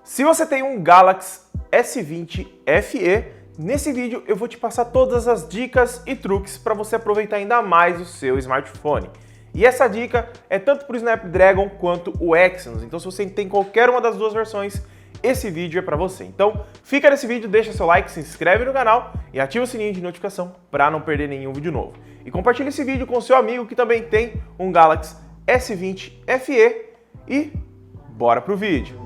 Se você tem um Galaxy S20 FE, nesse vídeo eu vou te passar todas as dicas e truques para você aproveitar ainda mais o seu smartphone. E essa dica é tanto para o Snapdragon quanto o Exynos, então se você tem qualquer uma das duas versões, esse vídeo é para você. Então fica nesse vídeo, deixa seu like, se inscreve no canal e ativa o sininho de notificação para não perder nenhum vídeo novo. E compartilha esse vídeo com seu amigo que também tem um Galaxy S20 FE e bora pro vídeo.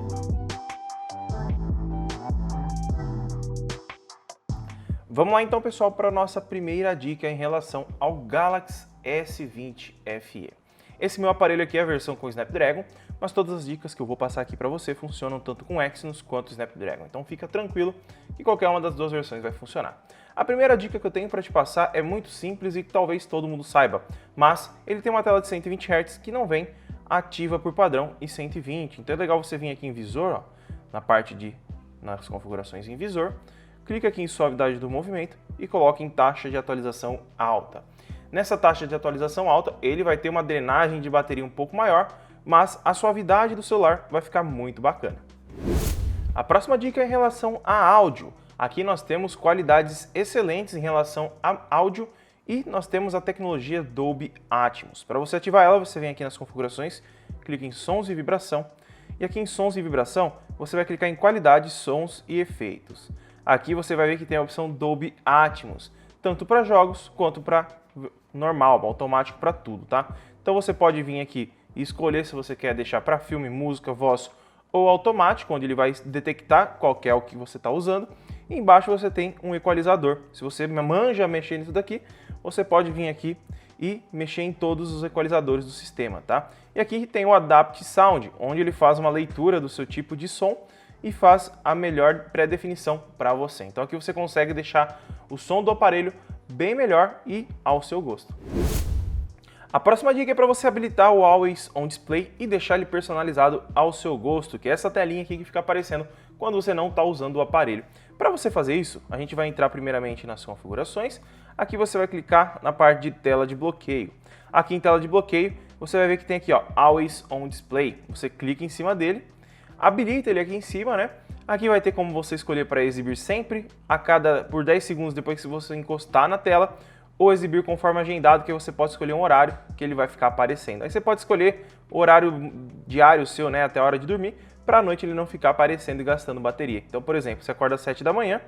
Vamos lá então, pessoal, para a nossa primeira dica em relação ao Galaxy S20 FE. Esse meu aparelho aqui é a versão com Snapdragon, mas todas as dicas que eu vou passar aqui para você funcionam tanto com Exynos quanto Snapdragon. Então fica tranquilo que qualquer uma das duas versões vai funcionar. A primeira dica que eu tenho para te passar é muito simples e que talvez todo mundo saiba, mas ele tem uma tela de 120 Hz que não vem ativa por padrão e 120. Então é legal você vir aqui em visor, ó, nas configurações em visor, clica aqui em suavidade do movimento e coloca em taxa de atualização alta. Nessa taxa de atualização alta, ele vai ter uma drenagem de bateria um pouco maior, mas a suavidade do celular vai ficar muito bacana. A próxima dica é em relação a áudio. Aqui nós temos qualidades excelentes em relação a áudio e nós temos a tecnologia Dolby Atmos. Para você ativar ela, você vem aqui nas configurações, clica em sons e vibração. E aqui em sons e vibração, você vai clicar em qualidade, sons e efeitos. Aqui você vai ver que tem a opção Dolby Atmos, tanto para jogos quanto para normal, automático para tudo, tá? Então você pode vir aqui e escolher se você quer deixar para filme, música, voz ou automático, onde ele vai detectar qual que é o que você está usando. E embaixo você tem um equalizador. Se você manja mexer nisso daqui, você pode vir aqui e mexer em todos os equalizadores do sistema, tá? E aqui tem o Adapt Sound, onde ele faz uma leitura do seu tipo de som e faz a melhor pré-definição para você. Então aqui você consegue deixar o som do aparelho bem melhor e ao seu gosto. A próxima dica é para você habilitar o Always On Display e deixar ele personalizado ao seu gosto, que é essa telinha aqui que fica aparecendo quando você não está usando o aparelho. Para você fazer isso, a gente vai entrar primeiramente nas configurações. Aqui você vai clicar na parte de tela de bloqueio. Aqui em tela de bloqueio, você vai ver que tem aqui, ó, Always On Display. Você clica em cima dele, habilita ele aqui em cima, né? Aqui vai ter como você escolher para exibir sempre, por 10 segundos depois que você encostar na tela, ou exibir conforme agendado, que você pode escolher um horário que ele vai ficar aparecendo. Aí você pode escolher o horário diário seu, né, até a hora de dormir, para a noite ele não ficar aparecendo e gastando bateria. Então, por exemplo, você acorda às 7 da manhã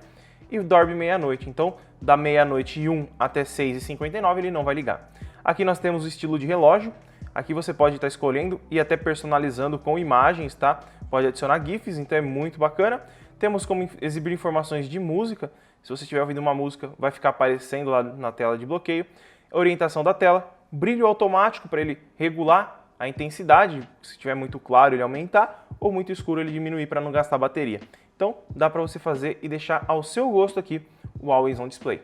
e dorme meia-noite. Então, da meia-noite e 1 até 6h59 ele não vai ligar. Aqui nós temos o estilo de relógio. Aqui você pode estar escolhendo e até personalizando com imagens, tá? Pode adicionar GIFs, então é muito bacana. Temos como exibir informações de música. Se você estiver ouvindo uma música, vai ficar aparecendo lá na tela de bloqueio. Orientação da tela, brilho automático para ele regular a intensidade. Se estiver muito claro, ele aumentar, ou muito escuro, ele diminuir para não gastar bateria. Então, dá para você fazer e deixar ao seu gosto aqui o Always On Display.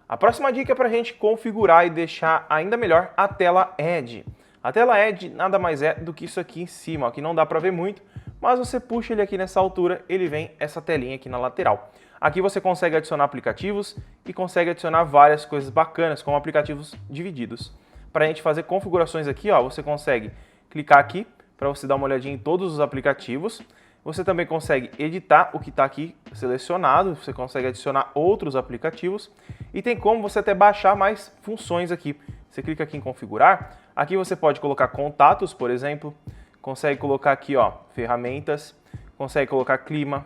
A próxima dica é para a gente configurar e deixar ainda melhor a tela Edge. A tela Edge nada mais é do que isso aqui em cima, ó, que não dá para ver muito, mas você puxa ele aqui nessa altura, ele vem essa telinha aqui na lateral. Aqui você consegue adicionar aplicativos e consegue adicionar várias coisas bacanas, como aplicativos divididos. Para a gente fazer configurações aqui, ó, você consegue clicar aqui para você dar uma olhadinha em todos os aplicativos. Você também consegue editar o que está aqui selecionado, você consegue adicionar outros aplicativos e tem como você até baixar mais funções aqui. Você clica aqui em configurar, aqui você pode colocar contatos, por exemplo, consegue colocar aqui, ó, ferramentas, consegue colocar clima,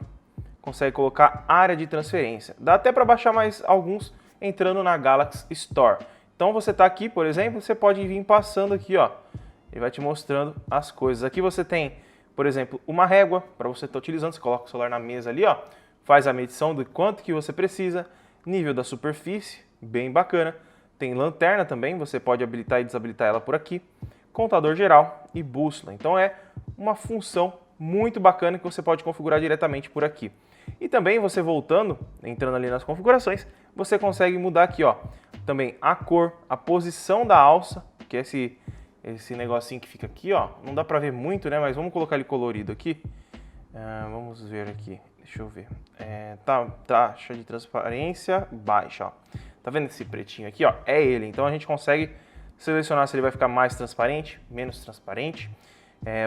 consegue colocar área de transferência. Dá até para baixar mais alguns entrando na Galaxy Store. Então você está aqui, por exemplo, você pode vir passando aqui, ó, ele vai te mostrando as coisas. Aqui você tem, por exemplo, uma régua para você estar utilizando, você coloca o celular na mesa ali, ó, faz a medição do quanto que você precisa, nível da superfície, bem bacana. Tem lanterna também, você pode habilitar e desabilitar ela por aqui, contador geral e bússola. Então é uma função muito bacana que você pode configurar diretamente por aqui. E também você voltando, entrando ali nas configurações, você consegue mudar aqui, ó, também a cor, a posição da alça, que é esse negocinho que fica aqui, ó, não dá pra ver muito, né, mas vamos colocar ele colorido aqui. Vamos ver aqui, deixa eu ver, taxa de transparência baixa, ó. Tá vendo esse pretinho aqui, ó, é ele, então a gente consegue selecionar se ele vai ficar mais transparente, menos transparente,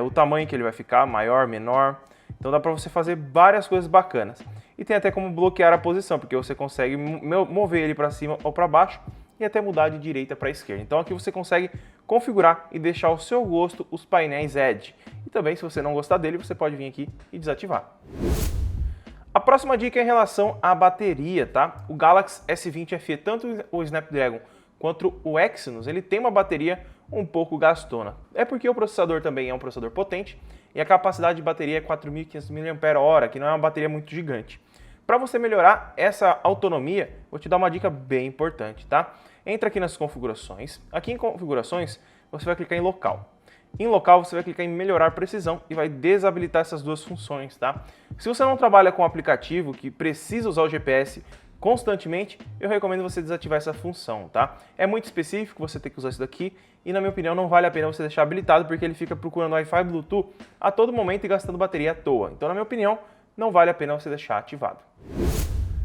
o tamanho que ele vai ficar, maior, menor, Então dá para você fazer várias coisas bacanas. E tem até como bloquear a posição, porque você consegue mover ele para cima ou para baixo e até mudar de direita para esquerda. Então aqui você consegue configurar e deixar ao seu gosto os painéis Edge. E também, se você não gostar dele, você pode vir aqui e desativar. A próxima dica é em relação à bateria, tá? O Galaxy S20 FE, tanto o Snapdragon quanto o Exynos, ele tem uma bateria um pouco gastona. É porque o processador também é um processador potente e a capacidade de bateria é 4.500 mAh, que não é uma bateria muito gigante. Para você melhorar essa autonomia, vou te dar uma dica bem importante, tá? Entra aqui nas configurações. Aqui em configurações, você vai clicar em local. Em local, você vai clicar em melhorar precisão e vai desabilitar essas duas funções, tá? Se você não trabalha com um aplicativo que precisa usar o GPS constantemente, eu recomendo você desativar essa função, tá? É muito específico, você tem que usar isso daqui e, na minha opinião, não vale a pena você deixar habilitado porque ele fica procurando Wi-Fi Bluetooth a todo momento e gastando bateria à toa. Então, na minha opinião, não vale a pena você deixar ativado.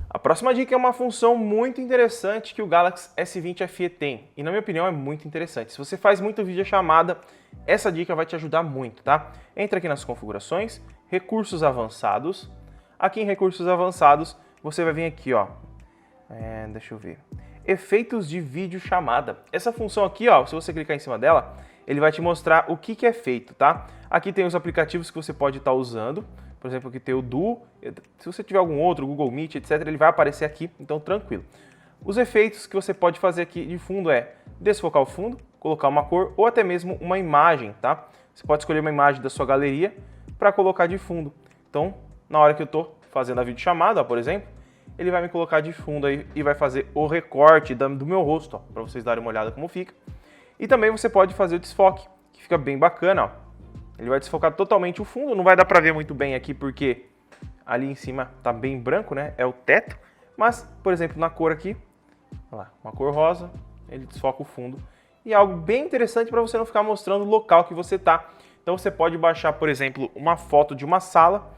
A próxima dica é uma função muito interessante que o Galaxy S20 FE tem e, na minha opinião, é muito interessante. Se você faz muito videochamada, essa dica vai te ajudar muito, tá? Entra aqui nas configurações, recursos avançados. Aqui em recursos avançados, você vai vir aqui, ó, deixa eu ver, efeitos de videochamada. Essa função aqui, ó, se você clicar em cima dela, ele vai te mostrar o que é feito, tá? Aqui tem os aplicativos que você pode estar usando. Por exemplo, aqui tem o Duo, se você tiver algum outro, Google Meet, etc., ele vai aparecer aqui, então tranquilo. Os efeitos que você pode fazer aqui de fundo é desfocar o fundo, colocar uma cor ou até mesmo uma imagem, tá? Você pode escolher uma imagem da sua galeria para colocar de fundo. Então, na hora que eu estou fazendo a videochamada, ó, por exemplo, ele vai me colocar de fundo aí e vai fazer o recorte do meu rosto, para vocês darem uma olhada como fica. E também você pode fazer o desfoque, que fica bem bacana, ó. Ele vai desfocar totalmente o fundo, não vai dar para ver muito bem aqui porque ali em cima tá bem branco, né? É o teto. Mas, por exemplo, na cor aqui, olha lá, uma cor rosa, ele desfoca o fundo. E é algo bem interessante para você não ficar mostrando o local que você tá. Então você pode baixar, por exemplo, uma foto de uma sala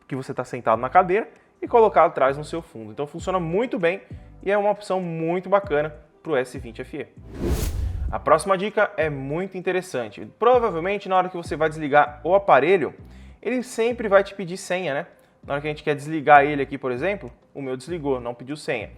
que você está sentado na cadeira e colocar atrás no seu fundo. Então funciona muito bem e é uma opção muito bacana para o S20 FE. A próxima dica é muito interessante. Provavelmente, na hora que você vai desligar o aparelho, ele sempre vai te pedir senha, né? Na hora que a gente quer desligar ele aqui, por exemplo, o meu desligou, não pediu senha.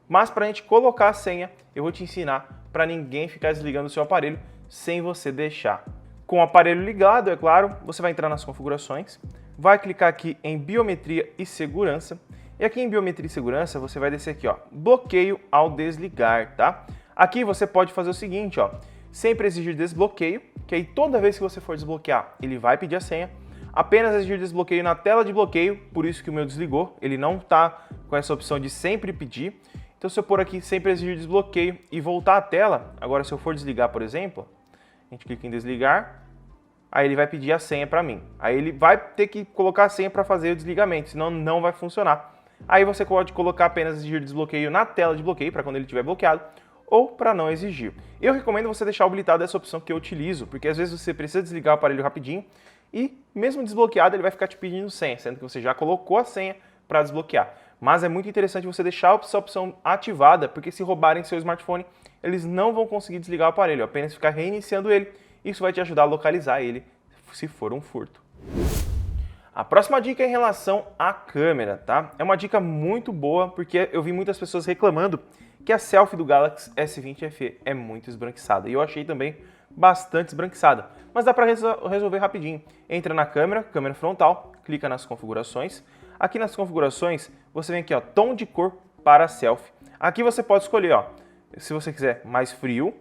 Mas para a gente colocar a senha, eu vou te ensinar para ninguém ficar desligando o seu aparelho sem você deixar. Com o aparelho ligado, é claro, você vai entrar nas configurações, vai clicar aqui em Biometria e Segurança. E aqui em Biometria e Segurança, você vai descer aqui, ó, bloqueio ao desligar, tá? Aqui você pode fazer o seguinte, ó, sempre exigir desbloqueio, que aí toda vez que você for desbloquear, ele vai pedir a senha. Apenas exigir desbloqueio na tela de bloqueio, por isso que o meu desligou, ele não tá com essa opção de sempre pedir. Então se eu pôr aqui sempre exigir desbloqueio e voltar à tela, agora se eu for desligar, por exemplo, a gente clica em desligar, aí ele vai pedir a senha para mim. Aí ele vai ter que colocar a senha para fazer o desligamento, senão não vai funcionar. Aí você pode colocar apenas exigir desbloqueio na tela de bloqueio, para quando ele estiver bloqueado, ou para não exigir. Eu recomendo você deixar habilitada essa opção que eu utilizo, porque às vezes você precisa desligar o aparelho rapidinho e mesmo desbloqueado ele vai ficar te pedindo senha, sendo que você já colocou a senha para desbloquear. Mas é muito interessante você deixar essa opção ativada, porque se roubarem seu smartphone, eles não vão conseguir desligar o aparelho, apenas ficar reiniciando ele. Isso vai te ajudar a localizar ele se for um furto. A próxima dica é em relação à câmera, tá? É uma dica muito boa, porque eu vi muitas pessoas reclamando que a selfie do Galaxy S20 FE é muito esbranquiçada. E eu achei também bastante esbranquiçada. Mas dá para resolver rapidinho. Entra na câmera, câmera frontal, clica nas configurações. Aqui nas configurações, você vem aqui, ó, tom de cor para selfie. Aqui você pode escolher, ó, se você quiser mais frio,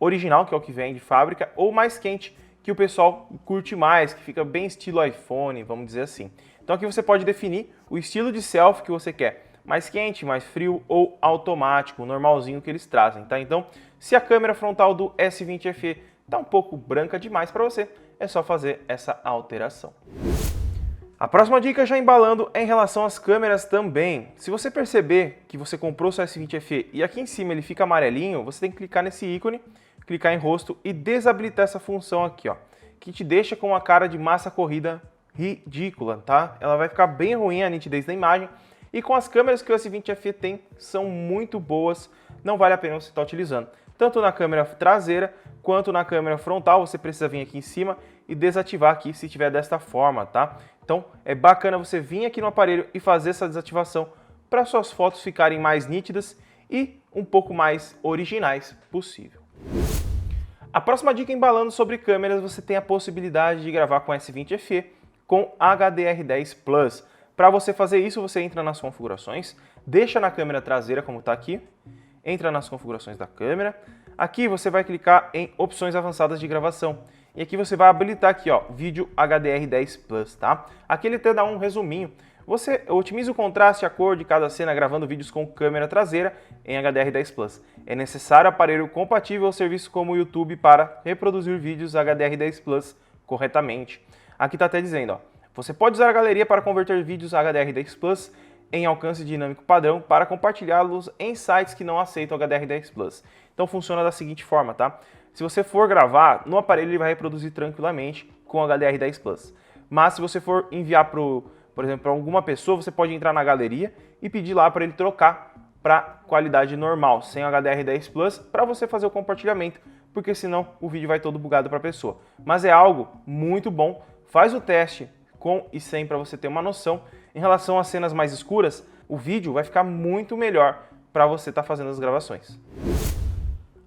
original, que é o que vem de fábrica, ou mais quente, que o pessoal curte mais, que fica bem estilo iPhone, vamos dizer assim. Então aqui você pode definir o estilo de selfie que você quer, mais quente, mais frio ou automático, normalzinho que eles trazem, tá? Então, se a câmera frontal do S20 FE tá um pouco branca demais para você, é só fazer essa alteração. A próxima dica, já embalando, é em relação às câmeras também. Se você perceber que você comprou o seu S20 FE e aqui em cima ele fica amarelinho, você tem que clicar nesse ícone, clicar em rosto e desabilitar essa função aqui, ó, que te deixa com uma cara de massa corrida ridícula, tá? Ela vai ficar bem ruim a nitidez da imagem e com as câmeras que o S20 FE tem, são muito boas, não vale a pena você estar utilizando. Tanto na câmera traseira quanto na câmera frontal, você precisa vir aqui em cima e desativar aqui se tiver desta forma, tá? Então é bacana você vir aqui no aparelho e fazer essa desativação para suas fotos ficarem mais nítidas e um pouco mais originais possível. A próxima dica, embalando sobre câmeras, você tem a possibilidade de gravar com S20 FE com HDR10 Plus. Para você fazer isso, você entra nas configurações, deixa na câmera traseira como está aqui, entra nas configurações da câmera. Aqui você vai clicar em opções avançadas de gravação. E aqui você vai habilitar aqui, ó, vídeo HDR10 Plus, tá? Aqui ele te dá um resuminho. Você otimiza o contraste e a cor de cada cena gravando vídeos com câmera traseira em HDR10 Plus. É necessário aparelho compatível ao serviço como o YouTube para reproduzir vídeos HDR10 Plus corretamente. Aqui está até dizendo, ó, você pode usar a galeria para converter vídeos HDR10 Plus em alcance dinâmico padrão para compartilhá-los em sites que não aceitam HDR10 Plus. Então funciona da seguinte forma, tá? Se você for gravar, no aparelho ele vai reproduzir tranquilamente com HDR10 Plus. Mas se você for enviar por exemplo, para alguma pessoa, você pode entrar na galeria e pedir lá para ele trocar para qualidade normal, sem HDR10 Plus, para você fazer o compartilhamento, porque senão o vídeo vai todo bugado para a pessoa. Mas é algo muito bom, faz o teste com e sem para você ter uma noção. Em relação às cenas mais escuras, o vídeo vai ficar muito melhor para você estar fazendo as gravações.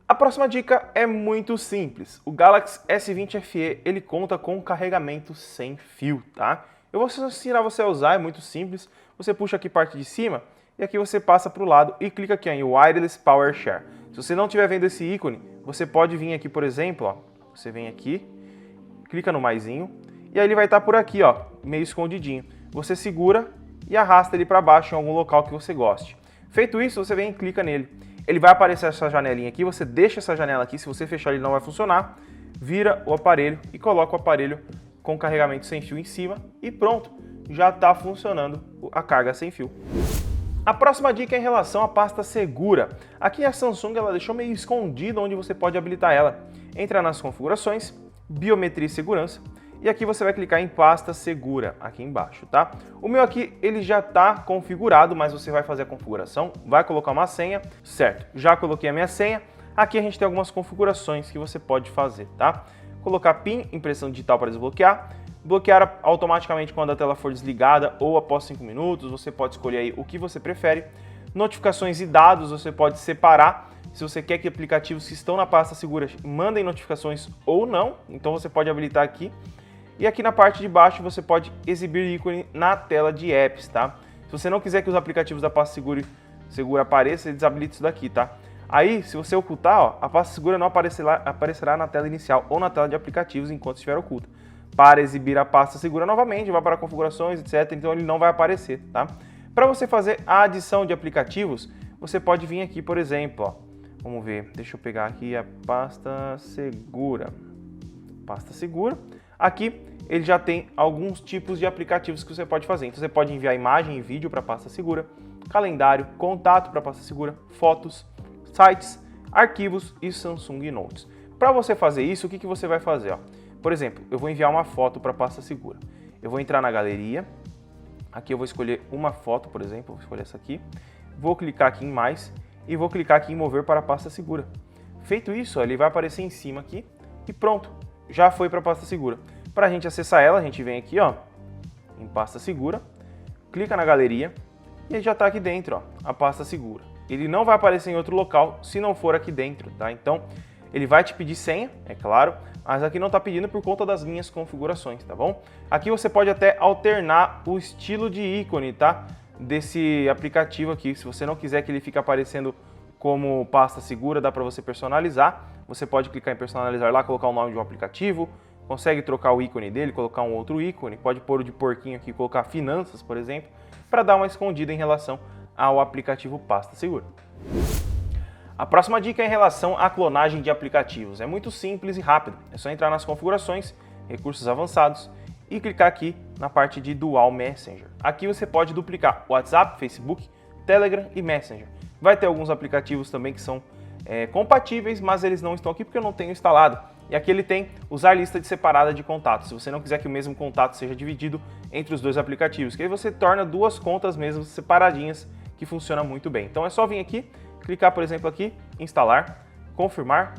A próxima dica é muito simples. O Galaxy S20 FE ele conta com carregamento sem fio, tá? Eu vou ensinar você a usar, é muito simples. Você puxa aqui parte de cima e aqui você passa para o lado e clica aqui ó, em Wireless Power Share. Se você não estiver vendo esse ícone, você pode vir aqui, por exemplo, ó, você vem aqui, clica no maisinho e aí ele vai estar por aqui, ó, meio escondidinho. Você segura e arrasta ele para baixo em algum local que você goste. Feito isso, você vem e clica nele. Ele vai aparecer essa janelinha aqui, você deixa essa janela aqui, se você fechar ele não vai funcionar, vira o aparelho e coloca o aparelho com carregamento sem fio em cima e pronto, já está funcionando a carga sem fio. A próxima dica é em relação à pasta segura. Aqui a Samsung ela deixou meio escondido onde você pode habilitar ela. Entra nas configurações, biometria e segurança e aqui você vai clicar em pasta segura aqui embaixo, tá? O meu aqui ele já está configurado, mas você vai fazer a configuração, vai colocar uma senha, certo? Já coloquei a minha senha. Aqui a gente tem algumas configurações que você pode fazer, tá? Colocar PIN, impressão digital para desbloquear, bloquear automaticamente quando a tela for desligada ou após 5 minutos, você pode escolher aí o que você prefere. Notificações e dados você pode separar, se você quer que aplicativos que estão na pasta segura mandem notificações ou não, então você pode habilitar aqui. E aqui na parte de baixo você pode exibir ícone na tela de apps, tá? Se você não quiser que os aplicativos da pasta segura apareçam, ele desabilita isso daqui, tá? Aí, se você ocultar, ó, a pasta segura não aparecerá na tela inicial ou na tela de aplicativos enquanto estiver oculta. Para exibir a pasta segura novamente, vai para configurações, etc. Então ele não vai aparecer, tá? Para você fazer a adição de aplicativos, você pode vir aqui, por exemplo, ó, vamos ver, deixa eu pegar aqui a pasta segura. Pasta segura. Aqui ele já tem alguns tipos de aplicativos que você pode fazer. Então você pode enviar imagem e vídeo para a pasta segura, calendário, contato para a pasta segura, fotos, sites, arquivos e Samsung Notes. Para você fazer isso, o que você vai fazer? Ó? Por exemplo, eu vou enviar uma foto para a pasta segura. Eu vou entrar na galeria, aqui eu vou escolher uma foto, por exemplo, vou escolher essa aqui, vou clicar aqui em mais e vou clicar aqui em mover para a pasta segura. Feito isso, ó, ele vai aparecer em cima aqui e pronto, já foi para a pasta segura. Para a gente acessar ela, a gente vem aqui ó, em pasta segura, clica na galeria e já está aqui dentro ó, a pasta segura. Ele não vai aparecer em outro local se não for aqui dentro, tá? Então, ele vai te pedir senha, é claro, mas aqui não está pedindo por conta das minhas configurações, tá bom? Aqui você pode até alternar o estilo de ícone, tá? Desse aplicativo aqui. Se você não quiser que ele fique aparecendo como pasta segura, dá para você personalizar. Você pode clicar em personalizar lá, colocar o nome de um aplicativo, consegue trocar o ícone dele, colocar um outro ícone, pode pôr o de porquinho aqui, colocar finanças, por exemplo, para dar uma escondida em relação ao aplicativo pasta segura. A próxima dica é em relação à clonagem de aplicativos. É muito simples e rápido. É só entrar nas configurações, recursos avançados e clicar aqui na parte de Dual Messenger. Aqui você pode duplicar WhatsApp, Facebook, Telegram e Messenger. Vai ter alguns aplicativos também que são compatíveis, mas eles não estão aqui porque eu não tenho instalado. E aqui ele tem usar lista separada de contatos, se você não quiser que o mesmo contato seja dividido entre os dois aplicativos, que aí você torna duas contas mesmo separadinhas, que funciona muito bem. Então é só vir aqui, clicar por exemplo aqui, instalar, confirmar,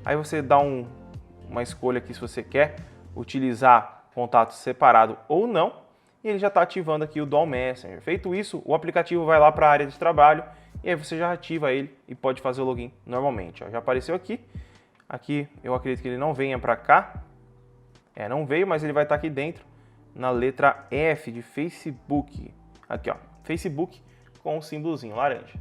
aí você dá uma escolha aqui se você quer utilizar contato separado ou não, e ele já está ativando aqui o Dual Messenger. Feito isso, o aplicativo vai lá para a área de trabalho e aí você já ativa ele e pode fazer o login normalmente. Ó, já apareceu aqui. Aqui eu acredito que ele não venha para cá. Não veio, mas ele vai estar aqui dentro na letra F de Facebook. Aqui, ó, Facebook com o símbolozinho laranja.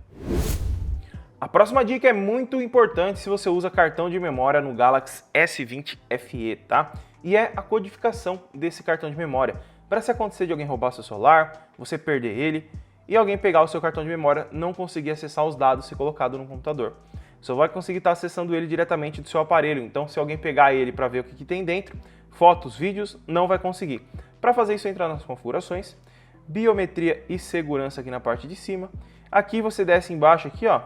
A próxima dica é muito importante se você usa cartão de memória no Galaxy S20 FE, tá? E é a codificação desse cartão de memória. Para se acontecer de alguém roubar seu celular, você perder ele e alguém pegar o seu cartão de memória, não conseguir acessar os dados se colocado no computador. Você vai conseguir estar acessando ele diretamente do seu aparelho. Então, se alguém pegar ele para ver o que tem dentro, fotos, vídeos, não vai conseguir. Para fazer isso, entrar nas configurações, biometria e segurança aqui na parte de cima. Aqui você desce embaixo aqui, ó,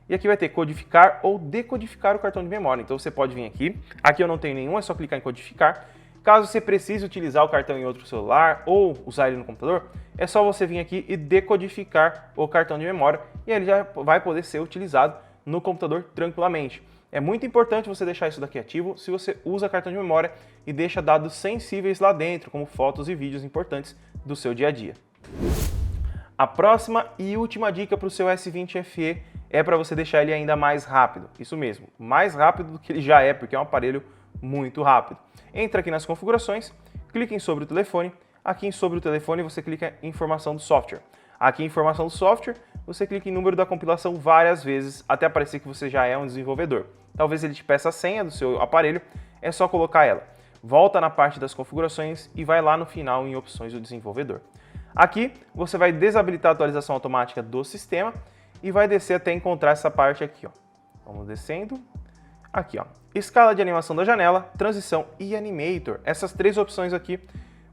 e aqui vai ter codificar ou decodificar o cartão de memória. Então você pode vir aqui eu não tenho nenhum, é só clicar em codificar. Caso você precise utilizar o cartão em outro celular ou usar ele no computador, é só você vir aqui e decodificar o cartão de memória e ele já vai poder ser utilizado no computador tranquilamente. É muito importante você deixar isso daqui ativo se você usa cartão de memória e deixa dados sensíveis lá dentro, como fotos e vídeos importantes do seu dia a dia. A próxima e última dica para o seu S20 FE é para você deixar ele ainda mais rápido. Isso mesmo, mais rápido do que ele já é, porque é um aparelho muito rápido. Entra aqui nas configurações, clique em sobre o telefone. Aqui em sobre o telefone você clica em informação do software. Aqui em informação do software, você clica em número da compilação várias vezes até aparecer que você já é um desenvolvedor. Talvez ele te peça a senha do seu aparelho, é só colocar ela. Volta na parte das configurações e vai lá no final em opções do desenvolvedor. Aqui você vai desabilitar a atualização automática do sistema e vai descer até encontrar essa parte aqui, ó. Vamos descendo. Aqui, ó. Escala de animação da janela, transição e animator. Essas três opções aqui,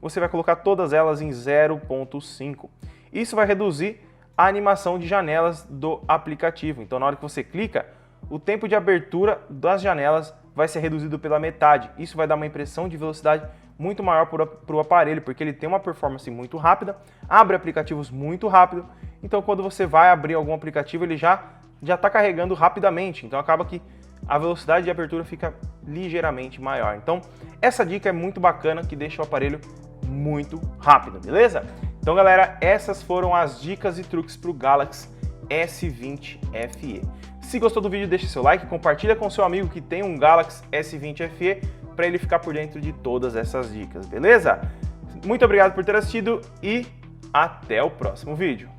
você vai colocar todas elas em 0.5. Isso vai reduzir a animação de janelas do aplicativo. Então, na hora que você clica, o tempo de abertura das janelas vai ser reduzido pela metade. Isso vai dar uma impressão de velocidade muito maior para o aparelho, porque ele tem uma performance muito rápida, abre aplicativos muito rápido. Então, quando você vai abrir algum aplicativo, ele já está carregando rapidamente. Então, acaba que a velocidade de abertura fica ligeiramente maior. Então, essa dica é muito bacana, que deixa o aparelho muito rápido, beleza? Então, galera, essas foram as dicas e truques para o Galaxy S20 FE. Se gostou do vídeo, deixa seu like, compartilha com seu amigo que tem um Galaxy S20 FE para ele ficar por dentro de todas essas dicas, beleza? Muito obrigado por ter assistido e até o próximo vídeo.